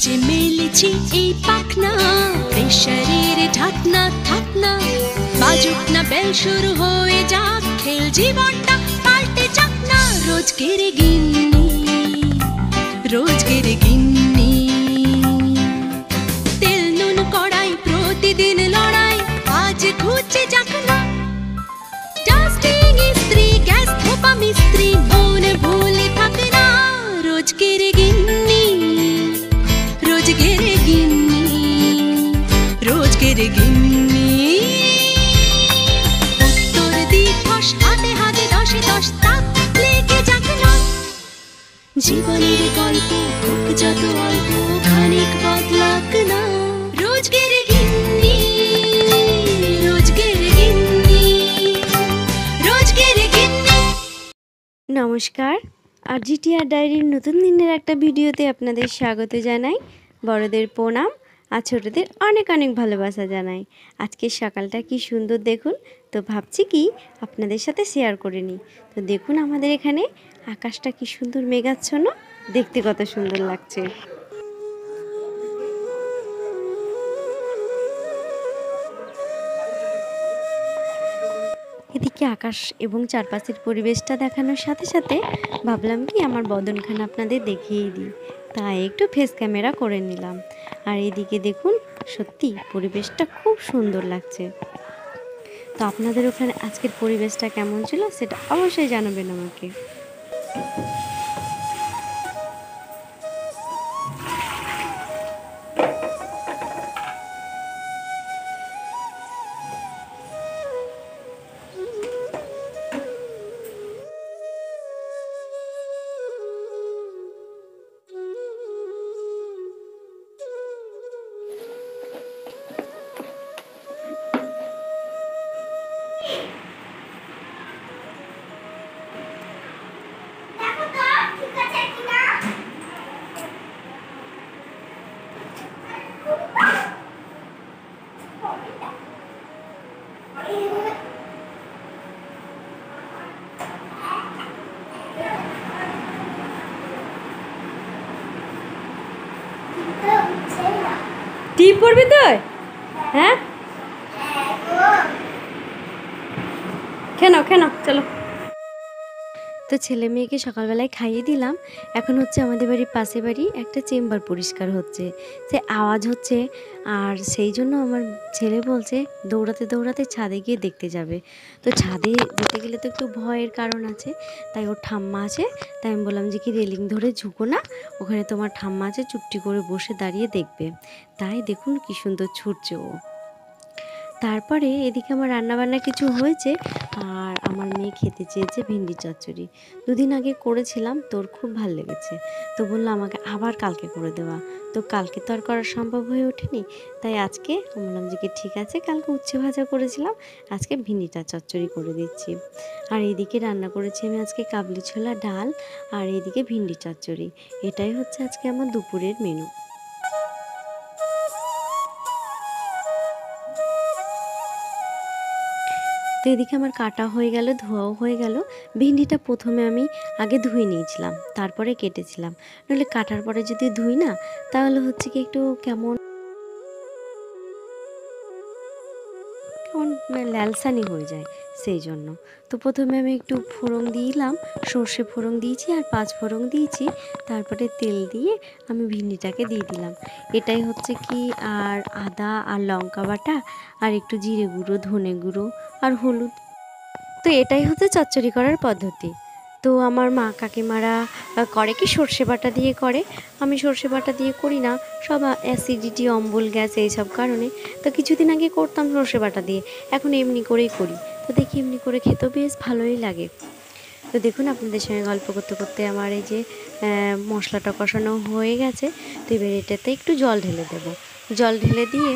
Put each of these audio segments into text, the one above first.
যে মেলেছি এই পাখনা, প্রেশারের ঢাকনা থাকনা, বাজুক না বেল শুরু হয়ে যাক, খেল জীবনটা পাল্টে যাক না। রোজকের গিন্নি, রোজকের গিন্নি, তেল নুন কড়াই প্রতিদিন লড়াই, আজ ঘুচে যাক না। ডাস্টিং ইস্ত্রি গ্যাস ধোপা মিস্ত্রি, মন ভুলে থাক না। রোজকের গিন্নি, রোজকের গিন্নি, রোজকের গিন্নি। উত্তর দিবস হাতে হাতে দশে দশ তাক লেগে যাক না। জীবনের গল্প হোক যত অল্প, খানিক বদলাক না। রোজকের গিন্নি, রোজকের গিন্নি, রোজকের গিন্নি। নমস্কার, RGTR ডায়েরির নতুন দিনের একটা ভিডিওতে আপনাদের স্বাগত জানাই। বড়দের প্রণাম আর ছোটদের অনেক অনেক ভালোবাসা জানাই। আজকের সকালটা কি সুন্দর দেখুন, তো ভাবছি কি আপনাদের সাথে শেয়ার করে নিই। তো দেখুন আমাদের এখানে আকাশটা কি সুন্দর মেঘাচ্ছন্ন, দেখতে কত সুন্দর লাগছে। এদিকে আকাশ এবং চারপাশের পরিবেশটা দেখানোর সাথে সাথে ভাবলাম কি আমার বদনখানা আপনাদের দেখিয়েই দিই, তাই একটু ফেস ক্যামেরা করে নিলাম। আর এদিকে দেখুন সত্যি পরিবেশটা খুব সুন্দর লাগছে। তো আপনাদের ওখানে আজকের পরিবেশটা কেমন ছিল সেটা অবশ্যই জানাবেন আমাকে। টিপ পড়বি তুই? হ্যাঁ, কেন কেন চলো। তো ছেলে মেয়েকে সকালবেলায় খাইয়ে দিলাম। এখন হচ্ছে আমাদের বাড়ির পাশে বাড়ি একটা চেম্বার পরিষ্কার হচ্ছে, যে আওয়াজ হচ্ছে। আর সেই জন্য আমার ছেলে বলছে দৌড়াতে দৌড়াতে ছাদে গিয়ে দেখতে যাবে। তো ছাদে যেতে গেলে তো একটু ভয়ের কারণ আছে, তাই ওর ঠাম্মা আছে। তাই আমি বললাম যে কি রেলিং ধরে ঝুঁকো না, ওখানে তোমার ঠাম্মা আছে, চুপটি করে বসে দাঁড়িয়ে দেখবে। তাই দেখুন কি সুন্দর ছুটছে ও। তারপরে এদিকে আমার রান্নাবান্না কিছু হয়েছে, আর আমার মেয়ে খেতে চেয়েছে ভিন্ডি চচ্চড়ি। দুদিন আগে করেছিলাম, তোর খুব ভালো লেগেছে। তো বললো আমাকে আবার কালকে করে দেওয়া। তো কালকে তো আর করা সম্ভব হয়ে ওঠেনি, তাই আজকে বললাম যে কি ঠিক আছে, কালকে উচ্ছে ভাজা করেছিলাম, আজকে ভিন্ডিটা চচ্চড়ি করে দিচ্ছি। আর এইদিকে রান্না করেছি আমি আজকে কাবলি ছোলা ডাল, আর এইদিকে ভিন্ডি চচ্চড়ি। এটাই হচ্ছে আজকে আমার দুপুরের মেনু। তো এদিকে আমার কাটা হয়ে গেল, ধোয়াও হয়ে গেল। ভিন্ডিটা প্রথমে আমি আগে ধুয়ে নিয়েছিলাম, তারপরে কেটেছিলাম। নইলে কাটার পরে যদি ধুই না, তাহলে হচ্ছে কি একটু কেমন কেমন ল্যালসানি হয়ে যায়, সেই জন্য। তো প্রথমে আমি একটু ফোড়ন দিলাম, সর্ষে ফোড়ন দিয়েছি আর 5 ফোড়ন দিয়েছি। তারপরে তেল দিয়ে আমি ভিন্ডিটাকে দিয়ে দিলাম। এটাই হচ্ছে কি, আর আদা আর লঙ্কা বাটা আর একটু জিরে গুঁড়ো, ধনে গুঁড়ো আর হলুদ। তো এটাই হচ্ছে চচ্চড়ি করার পদ্ধতি। তো আমার মা কাকিমারা করে কি সর্ষে বাটা দিয়ে করে, আমি সর্ষে বাটা দিয়ে করি না। সব অ্যাসিডিটি, অম্বল, গ্যাস এইসব কারণে। তো কিছুদিন আগে করতাম সর্ষে বাটা দিয়ে, এখন এমনি করেই করি। তো দেখি এমনি করে খেতেও বেশ ভালোই লাগে। তো দেখুন আপনাদের সঙ্গে গল্প করতে করতে আমার এই যে মশলাটা কষানো হয়ে গেছে। তো এবার এটাতে একটু জল ঢেলে দেবো। জল ঢেলে দিয়ে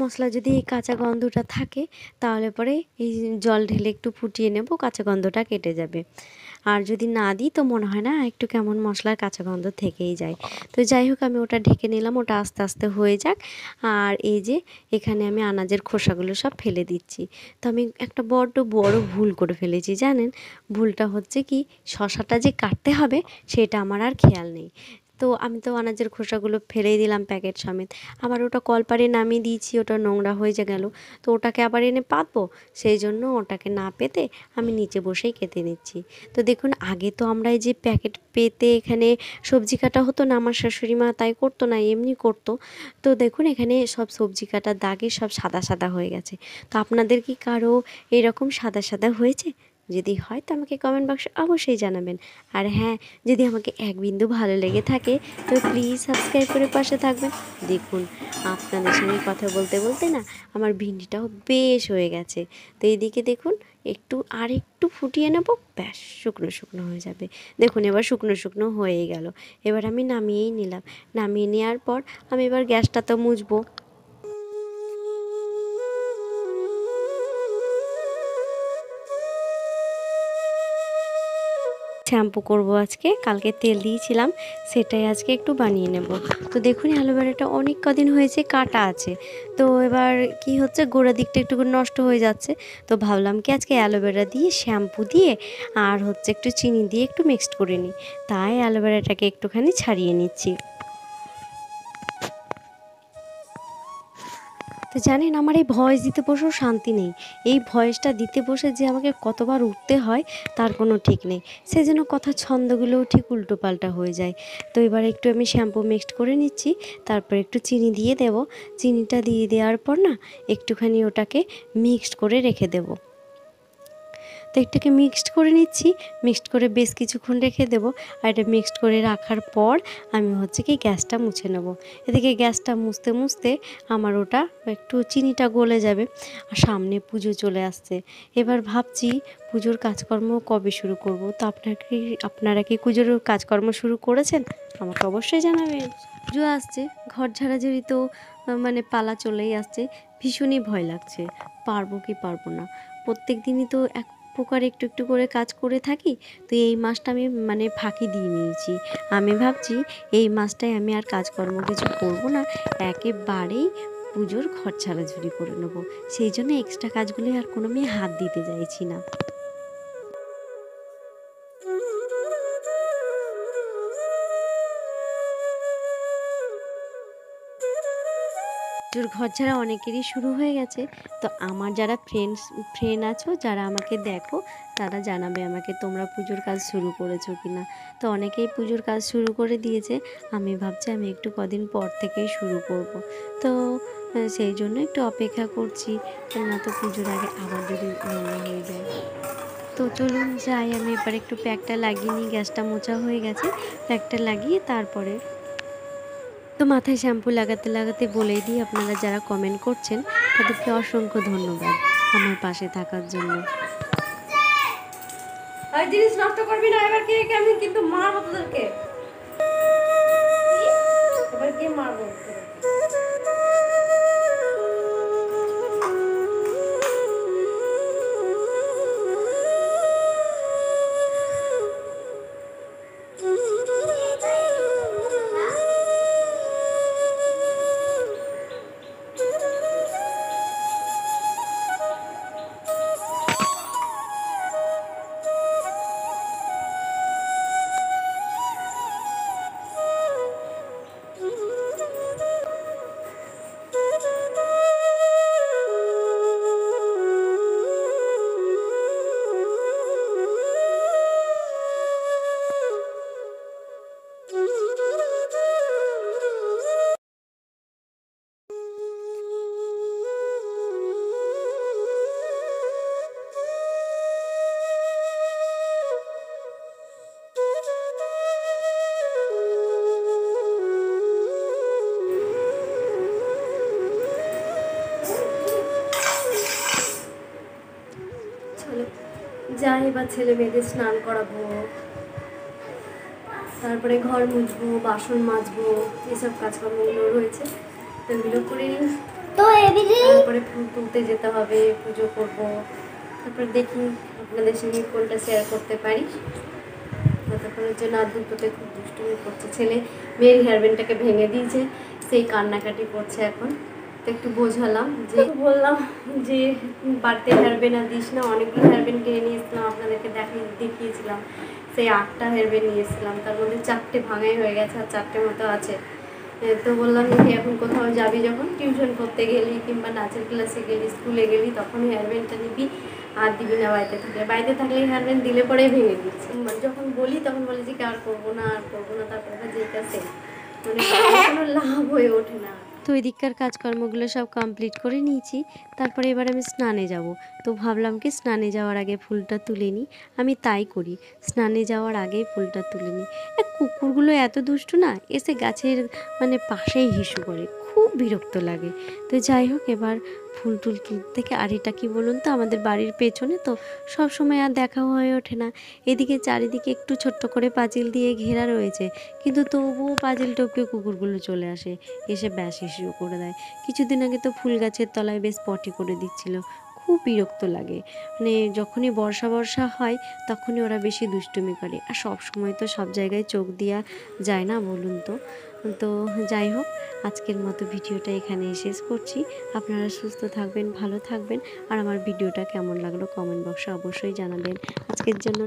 মশলা যদি এই কাঁচা গন্ধটা থাকে, তাহলে পরে এই জল ঢেলে একটু ফুটিয়ে নেব, কাঁচা গন্ধটা কেটে যাবে। আর যদি না দিই তো মনে হয় না, একটু কেমন মশলার কাঁচা গন্ধ থেকেই যায়। তো যাই হোক আমি ওটা ঢেকে নিলাম, ওটা আস্তে আস্তে হয়ে যাক। আর এই যে এখানে আমি আনাজের খোসাগুলো সব ফেলে দিচ্ছি। তো আমি একটা বড় ভুল করে ফেলেছি জানেন। ভুলটা হচ্ছে কি, শশাটা যে কাটতে হবে সেটা আমার আর খেয়াল নেই। তো আমি তো আনাজের খোসাগুলো ফেলেই দিলাম প্যাকেট সমেত। আবার ওটা কলপারে নামিয়ে দিয়েছি, ওটা নোংরা হয়ে গেল, তো ওটাকে আবার এনে পাতবো, সেই জন্য ওটাকে না পেতে আমি নিচে বসেই কেটে নিচ্ছি। তো দেখুন, আগে তো আমরা এই যে প্যাকেট পেতে এখানে সবজি কাটা হতো না, আমার শাশুড়ি মা তাই করতো না, এমনি করতো। তো দেখুন এখানে সব সবজি কাটার দাগে সব সাদা সাদা হয়ে গেছে। তো আপনাদের কি কারো এরকম সাদা সাদা হয়েছে? যদি হয় তো আমাকে কমেন্ট বক্সে অবশ্যই জানাবেন। আর হ্যাঁ, যদি আমাকে এক বিন্দু ভালো লেগে থাকে তো প্লিজ সাবস্ক্রাইব করে পাশে থাকবেন। দেখুন, আপনাদের সঙ্গে কথা বলতে বলতে না আমার ভিন্ডিটাও বেশ হয়ে গেছে। তো এইদিকে দেখুন, আর একটু ফুটিয়ে নেবো, ব্যাস শুকনো শুকনো হয়ে যাবে। দেখুন এবার শুকনো শুকনো হয়ে গেল। এবার আমি নামিয়েই নিলাম। নামিয়ে নেওয়ার পর আমি এবার গ্যাসটা তো মুছবো। শ্যাম্পু করব আজকে, কালকে তেল দিয়েছিলাম সেটাই আজকে একটু বানিয়ে নেব। তো দেখুন অ্যালোভেরাটা অনেক কদিন হয়েছে কাটা আছে, তো এবার কি হচ্ছে, গোড়া দিকটা একটু নষ্ট হয়ে যাচ্ছে। তো ভাবলাম কি আজকে অ্যালোভেরা দিয়ে শ্যাম্পু দিয়ে আর হচ্ছে একটু চিনি দিয়ে একটু মিক্সড করে নিই, তাই অ্যালোভেরাটাকে একটুখানি ছাড়িয়ে নিচ্ছি। তো জানেন, আমার এই ভয়েস দিতে বসেও শান্তি নেই। এই ভয়েসটা দিতে বসে যে আমাকে কতবার উঠতে হয় তার কোনো ঠিক নেই, সেই জন্য কথার ছন্দগুলোও ঠিক উল্টোপাল্টা হয়ে যায়। তো এবার একটু আমি শ্যাম্পু মিক্সড করে নিচ্ছি, তারপর একটু চিনি দিয়ে দেব। চিনিটা দিয়ে দেওয়ার পর না একটুখানি ওটাকে মিক্সড করে রেখে দেবো। তো একটুকে মিক্সড করে নিচ্ছি, মিক্সড করে বেশ কিছুক্ষণ রেখে দেবো। আর এটা মিক্সড করে রাখার পর আমি হচ্ছে কি গ্যাসটা মুছে নেব। এদিকে গ্যাসটা মুছতে মুছতে আমার ওটা একটু চিনিটা গলে যাবে। আর সামনে পুজো চলে আসছে, এবার ভাবছি পুজোর কাজকর্ম কবে শুরু করব। তো আপনারা কি পুজোর কাজকর্ম শুরু করেছেন? আমাকে অবশ্যই জানাবেন। পুজো আসছে, ঘর ঝাড়াঝাড়ি তো মানে পালা চলেই আসছে। ভীষণই ভয় লাগছে, পারবো কি পারবো না। প্রত্যেক দিনই তো এক প্রকার একটু একটু করে কাজ করে থাকি। তো এই মাসটা আমি মানে ফাঁকি দিয়ে নিয়েছি। আমি ভাবছি এই মাসটায় আমি আর কাজকর্ম কিছু করব না, একেবারেই পুজোর ঘর ঝাড়াঝুড়ি করে নেবো। সেই জন্য এক্সট্রা কাজগুলি আর কোনো আমি হাত দিতে চাইছি না। পুজোর ঘর ঝাড়া অনেকেরই শুরু হয়ে গেছে। তো আমার যারা ফ্রেন্ড আছো, যারা আমাকে দেখো, তারা জানাবে আমাকে তোমরা পুজোর কাজ শুরু করেছো কি না। তো অনেকেই পুজোর কাজ শুরু করে দিয়েছে, আমি ভাবছি আমি একটু কদিন পর থেকেই শুরু করব। তো সেই জন্য একটু অপেক্ষা করছি, না তো পুজোর আগে আবার যদি নোংরা হয়ে যায়। তো চলুন যাই, আমি এবার একটু প্যাকটা লাগিয়ে নিই। গ্যাসটা মোছা হয়ে গেছে, প্যাকটা লাগিয়ে তারপরে তো মাথায় শ্যাম্পু লাগাতে লাগাতে বলেই দিই, আপনারা যারা কমেন্ট করছেন তাদেরকে অসংখ্য ধন্যবাদ আমার পাশে থাকার জন্য। জিনিস নষ্ট করবি না, এবার কে আমি কিন্তু মারবো তোদেরকে, এবার কে মারবো। যাই, এবার ছেলে মেয়েদের স্নান করাবো, তারপরে ঘর মুছবো, বাসন মাজবো, এসব কাজকর্মগুলো রয়েছে, তো এগুলো করে তারপরে ফুল তুলতে যেতে হবে, পুজো করবো। তারপরে দেখি আপনাদের সঙ্গে কোনটা শেয়ার করতে পারি। ততক্ষণের জন্য আর দুটোতে খুব দুষ্টুমি করছে ছেলে, মেয়ের হেয়ারব্যান্ডটাকে ভেঙে দিয়েছে, সেই কান্নাকাটি করছে এখন। তো একটু বোঝালাম, যে বললাম যে বাড়িতে হেয়ারব্যান্ড আর দিস না, অনেকগুলো হেয়ারব্যান্ড কিনে নিয়ে এসেছিলাম, আপনাদেরকে দেখিয়েছিলাম, সেই 8টা হেয়ারব্যান্ড নিয়েছিলাম, তার মধ্যে 4টে ভাঙাই হয়ে গেছে আর 4টে মতো আছে। তো বললাম যে এখন কোথাও যাবি, যখন টিউশন করতে গেলি কিংবা নাচের ক্লাসে গেলি, স্কুলে গেলি, তখন হেয়ারব্যান্ডটা নিবি, আর দিবি না বাড়িতে থাকলে। বাড়িতে থাকলে হেয়ারব্যান্ড দিলে পরেই ভেঙে দিচ্ছে। যখন বলি তখন বলে যে আর করবো না, আর করবো না, তারপরে যেটা সে মানে কোনো লাভ হয়ে ওঠে না। তো এদিককার কাজকর্মগুলো সব কমপ্লিট করে নিয়েছি। তারপরে এবার আমি স্নানে যাব। তো ভাবলাম কি স্নানে যাওয়ার আগে ফুলটা তুলে নিই। আমি তাই করি, স্নানে যাওয়ার আগেই ফুলটা তুলে নিই। কুকুরগুলো এত দুষ্টু না, এসে গাছের মানে পাশেই হিসু করে, খুব বিরক্ত লাগে। তো যাই হোক, এবার ফুল টুল তুলতে থেকে, আর এটা কি বলুন তো, আমাদের বাড়ির পেছনে তো সব সময় আর দেখা হয়ে ওঠে না। এদিকে চারিদিকে একটু ছোট্ট করে পাঁচিল দিয়ে ঘেরা রয়েছে, কিন্তু তবুও পাঁচিল টপকে কুকুরগুলো চলে আসে, এসে ব্যাস হিসু করে দেয়। কিছুদিন আগে তো ফুল গাছের তলায় বেশ পটি করে দিচ্ছিল, খুব বিরক্ত লাগে। মানে যখনই বর্ষা হয় তখনই ওরা বেশি দুষ্টুমি করে, আর সব সময় তো সব জায়গায় চোখ দেওয়া যায় না বলুন তো। তো যাই হোক, আজকের মতো ভিডিওটা এখানেই শেষ করছি। আপনারা সুস্থ থাকবেন, ভালো থাকবেন, আর আমার ভিডিওটা কেমন লাগলো কমেন্ট বক্সে অবশ্যই জানাবেন। আজকের জন্য